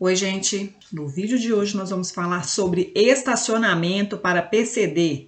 Oi, gente! No vídeo de hoje nós vamos falar sobre estacionamento para PCD.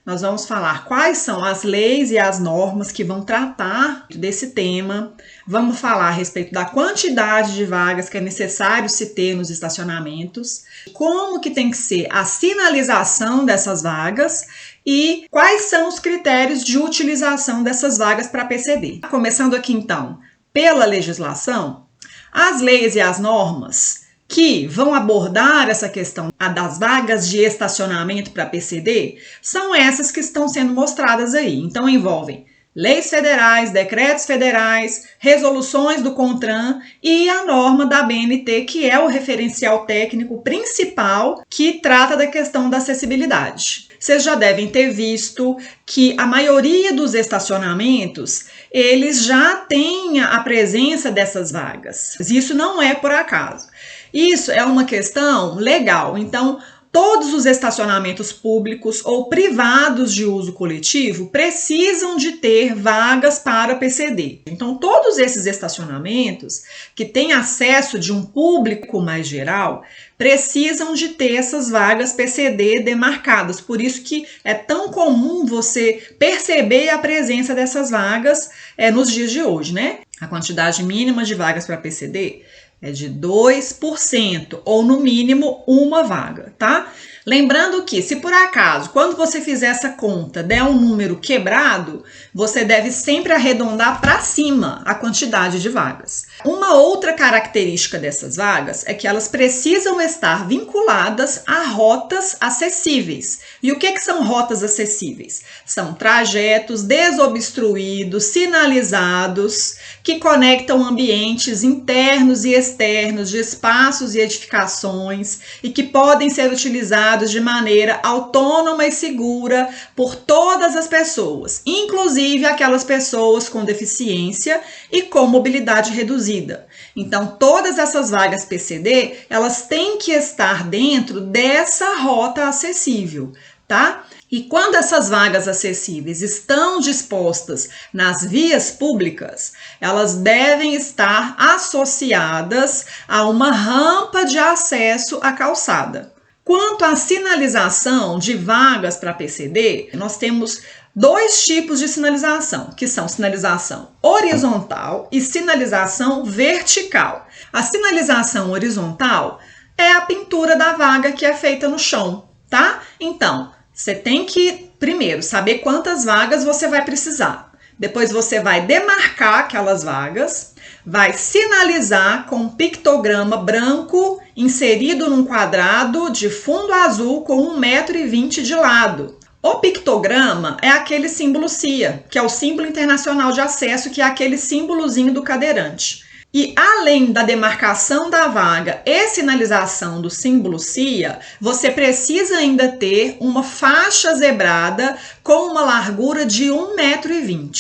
Nós vamos falar quais são as leis e as normas que vão tratar desse tema. Vamos falar a respeito da quantidade de vagas que é necessário se ter nos estacionamentos, como que tem que ser a sinalização dessas vagas e quais são os critérios de utilização dessas vagas para PCD. Começando aqui então pela legislação, as leis e as normas que vão abordar essa questão das vagas de estacionamento para PCD são essas que estão sendo mostradas aí. Então envolvem leis federais, decretos federais, resoluções do CONTRAN e a norma da ABNT, que é o referencial técnico principal que trata da questão da acessibilidade. Vocês já devem ter visto que a maioria dos estacionamentos, eles já têm a presença dessas vagas. Isso não é por acaso. Isso é uma questão legal. Então, todos os estacionamentos públicos ou privados de uso coletivo precisam de ter vagas para PCD. Então, todos esses estacionamentos que têm acesso de um público mais geral precisam de ter essas vagas PCD demarcadas. Por isso que é tão comum você perceber a presença dessas vagas nos dias de hoje, né? A quantidade mínima de vagas para PCD é de 2%, ou no mínimo uma vaga, tá? Lembrando que, se por acaso, quando você fizer essa conta, der um número quebrado, você deve sempre arredondar para cima a quantidade de vagas. Uma outra característica dessas vagas é que elas precisam estar vinculadas a rotas acessíveis. E o que são rotas acessíveis? São trajetos desobstruídos, sinalizados, que conectam ambientes internos e externos de espaços e edificações e que podem ser utilizados de maneira autônoma e segura por todas as pessoas, inclusive aquelas pessoas com deficiência e com mobilidade reduzida. Então, todas essas vagas PCD, elas têm que estar dentro dessa rota acessível, tá? E quando essas vagas acessíveis estão dispostas nas vias públicas, elas devem estar associadas a uma rampa de acesso à calçada. Quanto à sinalização de vagas para PCD, nós temos dois tipos de sinalização, que são sinalização horizontal e sinalização vertical. A sinalização horizontal é a pintura da vaga que é feita no chão, tá? Então, você tem que, primeiro, saber quantas vagas você vai precisar. Depois você vai demarcar aquelas vagas, vai sinalizar com um pictograma branco inserido num quadrado de fundo azul com 1,20 m de lado. O pictograma é aquele símbolo CIA, que é o símbolo internacional de acesso, que é aquele símbolozinho do cadeirante. E além da demarcação da vaga e sinalização do símbolo CIA, você precisa ainda ter uma faixa zebrada com uma largura de 1,20 m.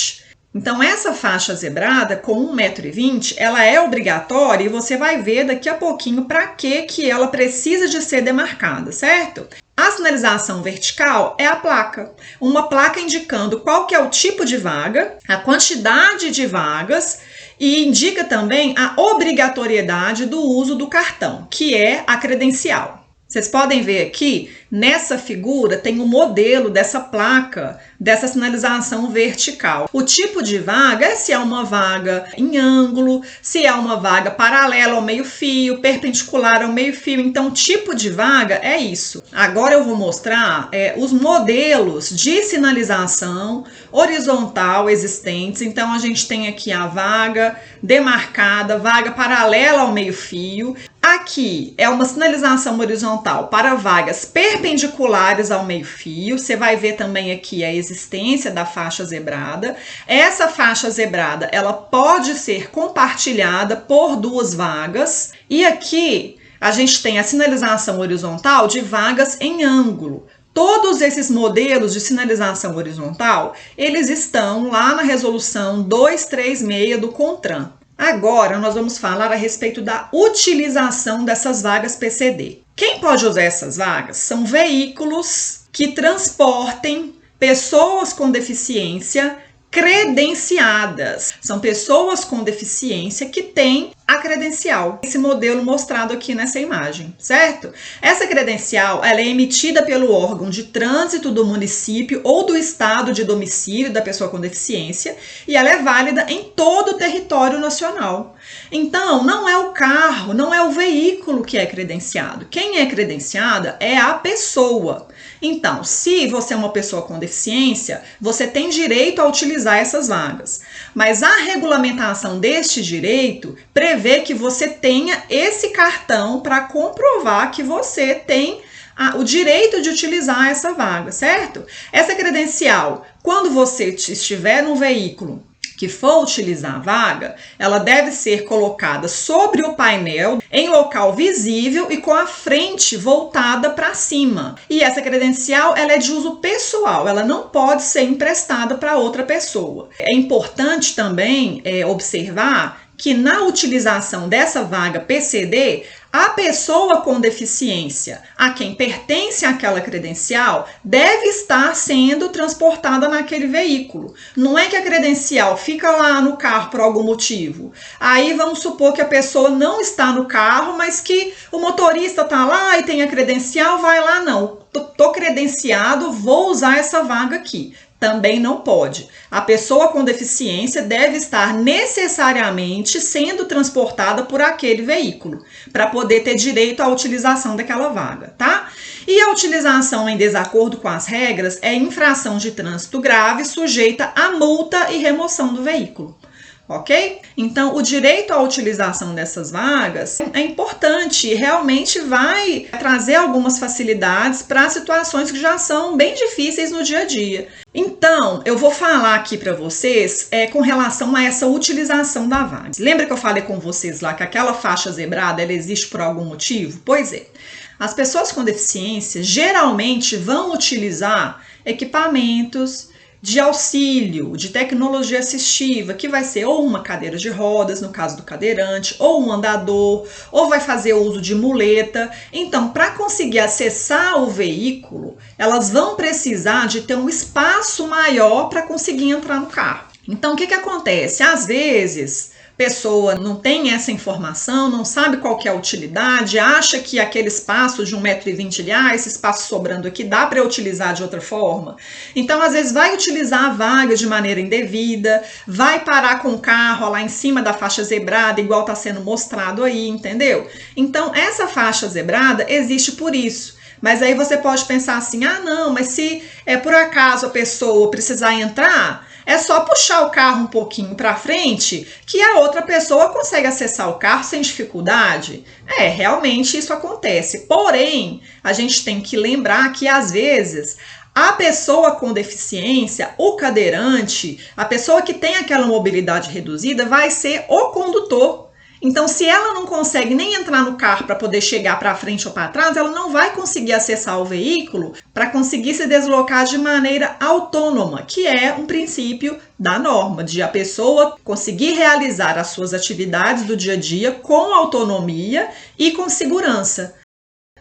Então, essa faixa zebrada com 1,20 m, ela é obrigatória e você vai ver daqui a pouquinho para que ela precisa de ser demarcada, certo? A sinalização vertical é a placa. Uma placa indicando qual que é o tipo de vaga, a quantidade de vagas e indica também a obrigatoriedade do uso do cartão, que é a credencial. Vocês podem ver aqui, nessa figura tem um modelo dessa placa, dessa sinalização vertical. O tipo de vaga é se é uma vaga em ângulo, se é uma vaga paralela ao meio-fio, perpendicular ao meio-fio. Então, o tipo de vaga é isso. Agora eu vou mostrar os modelos de sinalização horizontal existentes. Então, a gente tem aqui a vaga demarcada, vaga paralela ao meio-fio. Aqui é uma sinalização horizontal para vagas perpendiculares ao meio-fio. Você vai ver também aqui a existência da faixa zebrada. Essa faixa zebrada, ela pode ser compartilhada por duas vagas. E aqui a gente tem a sinalização horizontal de vagas em ângulo. Todos esses modelos de sinalização horizontal, eles estão lá na resolução 236 do CONTRAN. Agora, nós vamos falar a respeito da utilização dessas vagas PCD. Quem pode usar essas vagas são veículos que transportem pessoas com deficiência credenciadas. São pessoas com deficiência que têm a credencial, esse modelo mostrado aqui nessa imagem, certo? Essa credencial, ela é emitida pelo órgão de trânsito do município ou do estado de domicílio da pessoa com deficiência e ela é válida em todo o território nacional. Então, não é o carro, não é o veículo que é credenciado. Quem é credenciada é a pessoa. Então, se você é uma pessoa com deficiência, você tem direito a utilizar essas vagas. Mas a regulamentação deste direito prevê que você tenha esse cartão para comprovar que você tem o direito de utilizar essa vaga, certo? Essa credencial, quando você estiver no veículo que for utilizar a vaga, ela deve ser colocada sobre o painel, em local visível e com a frente voltada para cima. E essa credencial, ela é de uso pessoal, ela não pode ser emprestada para outra pessoa. É importante também observar que na utilização dessa vaga PCD, a pessoa com deficiência a quem pertence aquela credencial deve estar sendo transportada naquele veículo. Não é que a credencial fica lá no carro por algum motivo. Aí vamos supor que a pessoa não está no carro, mas que o motorista está lá e tem a credencial, vai lá, não. Tô credenciado, vou usar essa vaga aqui. Também não pode. A pessoa com deficiência deve estar necessariamente sendo transportada por aquele veículo para poder ter direito à utilização daquela vaga, tá? E a utilização em desacordo com as regras é infração de trânsito grave sujeita a multa e remoção do veículo. Ok? Então, o direito à utilização dessas vagas é importante e realmente vai trazer algumas facilidades para situações que já são bem difíceis no dia a dia. Então, eu vou falar aqui para vocês com relação a essa utilização da vaga. Lembra que eu falei com vocês lá que aquela faixa zebrada ela existe por algum motivo? Pois é. As pessoas com deficiência geralmente vão utilizar equipamentos de auxílio, de tecnologia assistiva, que vai ser ou uma cadeira de rodas, no caso do cadeirante, ou um andador, ou vai fazer uso de muleta. Então, para conseguir acessar o veículo, elas vão precisar de ter um espaço maior para conseguir entrar no carro. Então, o que acontece? Às vezes, a pessoa não tem essa informação, não sabe qual que é a utilidade, acha que aquele espaço de 1,20 m, esse espaço sobrando aqui, dá para utilizar de outra forma. Então, às vezes, vai utilizar a vaga de maneira indevida, vai parar com o carro lá em cima da faixa zebrada, igual está sendo mostrado aí, entendeu? Então, essa faixa zebrada existe por isso. Mas aí você pode pensar assim, ah, não, mas se por acaso a pessoa precisar entrar, é só puxar o carro um pouquinho para frente que a outra pessoa consegue acessar o carro sem dificuldade. Realmente isso acontece. Porém, a gente tem que lembrar que às vezes a pessoa com deficiência, o cadeirante, a pessoa que tem aquela mobilidade reduzida vai ser o condutor. Então, se ela não consegue nem entrar no carro para poder chegar para frente ou para trás, ela não vai conseguir acessar o veículo para conseguir se deslocar de maneira autônoma, que é um princípio da norma, de a pessoa conseguir realizar as suas atividades do dia a dia com autonomia e com segurança.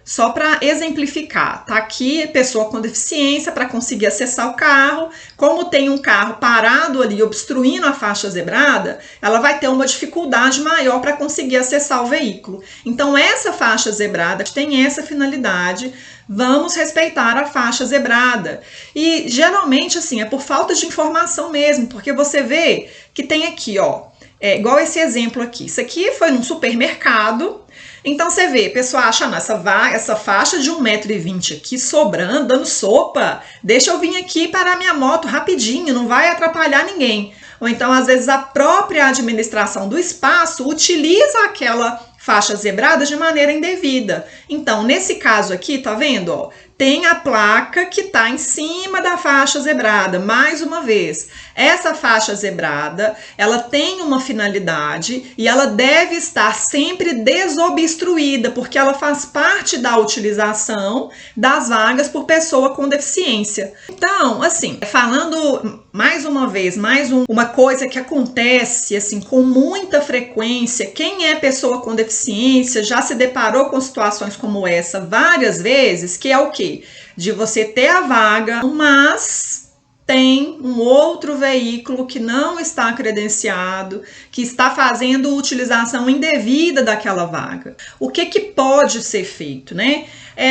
Só para exemplificar, tá aqui pessoa com deficiência para conseguir acessar o carro. Como tem um carro parado ali obstruindo a faixa zebrada, ela vai ter uma dificuldade maior para conseguir acessar o veículo. Então essa faixa zebrada tem essa finalidade. Vamos respeitar a faixa zebrada. E geralmente assim é por falta de informação mesmo, porque você vê que tem aqui, ó, igual esse exemplo aqui. Isso aqui foi num supermercado. Então você vê, a pessoa acha, não, essa faixa de 1,20 m aqui sobrando, dando sopa, deixa eu vir aqui parar minha moto rapidinho, não vai atrapalhar ninguém. Ou então, às vezes, a própria administração do espaço utiliza aquela faixa zebrada de maneira indevida. Então, nesse caso aqui, tá vendo, ó? Tem a placa que está em cima da faixa zebrada. Mais uma vez, essa faixa zebrada, ela tem uma finalidade e ela deve estar sempre desobstruída, porque ela faz parte da utilização das vagas por pessoa com deficiência. Então, assim, falando mais uma vez, uma coisa que acontece assim com muita frequência, quem é pessoa com deficiência já se deparou com situações como essa várias vezes, que é o quê? De você ter a vaga, mas tem um outro veículo que não está credenciado, que está fazendo utilização indevida daquela vaga. O que pode ser feito, né?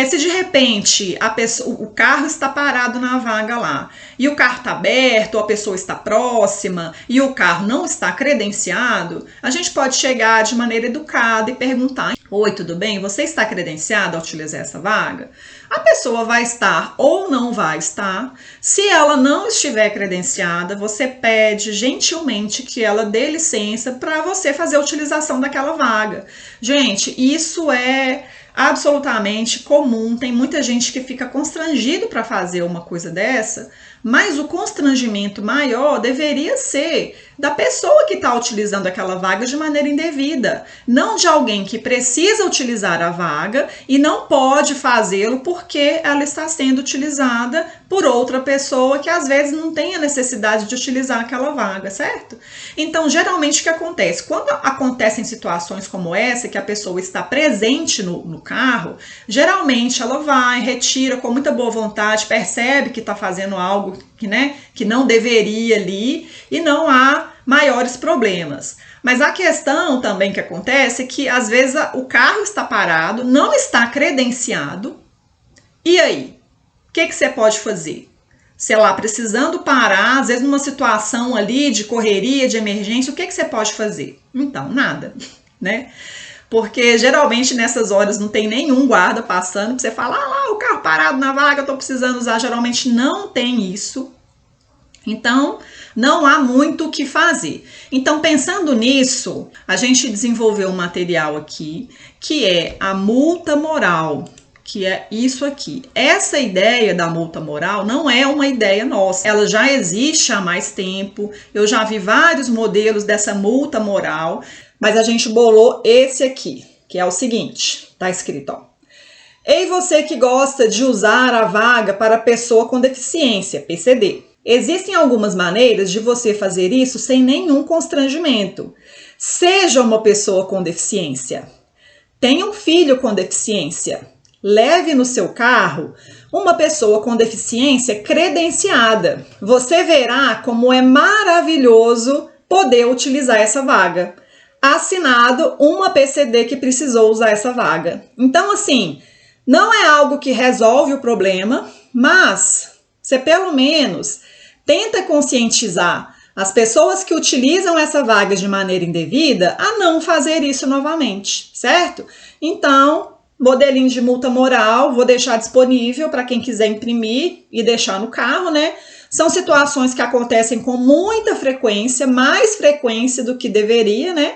Se de repente o carro está parado na vaga lá e o carro está aberto, ou a pessoa está próxima e o carro não está credenciado, a gente pode chegar de maneira educada e perguntar: oi, tudo bem? Você está credenciado a utilizar essa vaga? A pessoa vai estar ou não vai estar. Se ela não estiver credenciada, você pede gentilmente que ela dê licença para você fazer a utilização daquela vaga. Gente, isso é absolutamente comum. Tem muita gente que fica constrangido para fazer uma coisa dessa, mas o constrangimento maior deveria ser da pessoa que está utilizando aquela vaga de maneira indevida, não de alguém que precisa utilizar a vaga e não pode fazê-lo porque ela está sendo utilizada por outra pessoa que às vezes não tem a necessidade de utilizar aquela vaga, certo? Então, geralmente o que acontece? Quando acontecem situações como essa, que a pessoa está presente no carro, geralmente ela vai, retira com muita boa vontade, percebe que está fazendo algo que não deveria ali e não há maiores problemas. Mas a questão também que acontece é que às vezes o carro está parado, não está credenciado, e aí? O que você pode fazer? Sei lá, precisando parar, às vezes numa situação ali de correria, de emergência, o que você pode fazer? Então, nada, né? Porque geralmente nessas horas não tem nenhum guarda passando para você falar: ah lá, o carro parado na vaga, eu tô precisando usar. Geralmente não tem isso. Então, não há muito o que fazer. Então, pensando nisso, a gente desenvolveu um material aqui, que é a multa moral, que é isso aqui. Essa ideia da multa moral não é uma ideia nossa. Ela já existe há mais tempo. Eu já vi vários modelos dessa multa moral, mas a gente bolou esse aqui, que é o seguinte, tá escrito, ó: ei, você que gosta de usar a vaga para pessoa com deficiência, PCD. Existem algumas maneiras de você fazer isso sem nenhum constrangimento. Seja uma pessoa com deficiência. Tenha um filho com deficiência. Leve no seu carro uma pessoa com deficiência credenciada. Você verá como é maravilhoso poder utilizar essa vaga. Assinado uma PCD que precisou usar essa vaga. Então, assim, não é algo que resolve o problema, mas você pelo menos tenta conscientizar as pessoas que utilizam essa vaga de maneira indevida a não fazer isso novamente, certo? Então, modelinho de multa moral, vou deixar disponível para quem quiser imprimir e deixar no carro, né? São situações que acontecem com muita frequência, mais frequência do que deveria, né?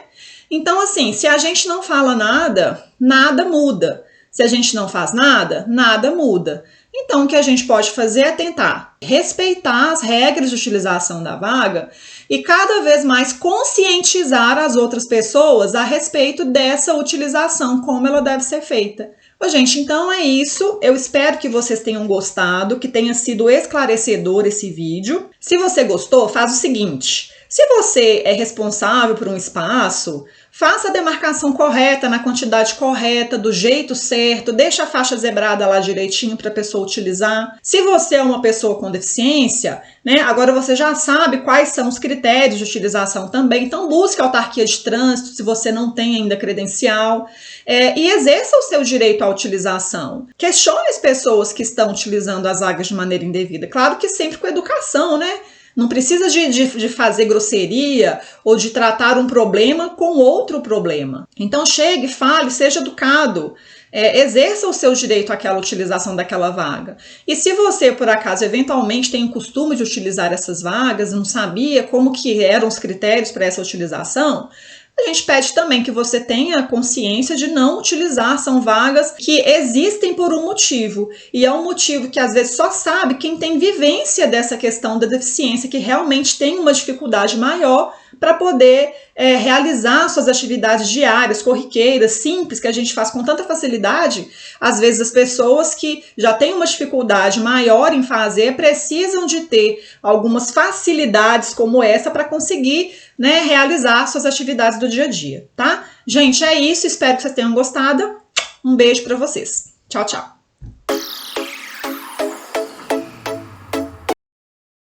Então, assim, se a gente não fala nada, nada muda. Se a gente não faz nada, nada muda. Então, o que a gente pode fazer é tentar respeitar as regras de utilização da vaga e cada vez mais conscientizar as outras pessoas a respeito dessa utilização, como ela deve ser feita. Ô, gente, então é isso. Eu espero que vocês tenham gostado, que tenha sido esclarecedor esse vídeo. Se você gostou, faz o seguinte: se você é responsável por um espaço, faça a demarcação correta, na quantidade correta, do jeito certo, deixa a faixa zebrada lá direitinho para a pessoa utilizar. Se você é uma pessoa com deficiência, né, agora você já sabe quais são os critérios de utilização também, então busque a autarquia de trânsito se você não tem ainda credencial, e exerça o seu direito à utilização. Questione as pessoas que estão utilizando as vagas de maneira indevida, claro que sempre com educação, né? Não precisa de fazer grosseria ou de tratar um problema com outro problema. Então chegue, fale, seja educado, exerça o seu direito àquela utilização daquela vaga. E se você, por acaso, eventualmente tem o costume de utilizar essas vagas e não sabia como que eram os critérios para essa utilização, a gente pede também que você tenha consciência de não utilizar, são vagas que existem por um motivo, e é um motivo que às vezes só sabe quem tem vivência dessa questão da deficiência, que realmente tem uma dificuldade maior para poder realizar suas atividades diárias, corriqueiras, simples, que a gente faz com tanta facilidade. Às vezes as pessoas que já têm uma dificuldade maior em fazer precisam de ter algumas facilidades como essa para conseguir, né, realizar suas atividades do dia a dia, tá? Gente, é isso, espero que vocês tenham gostado. Um beijo para vocês. Tchau, tchau.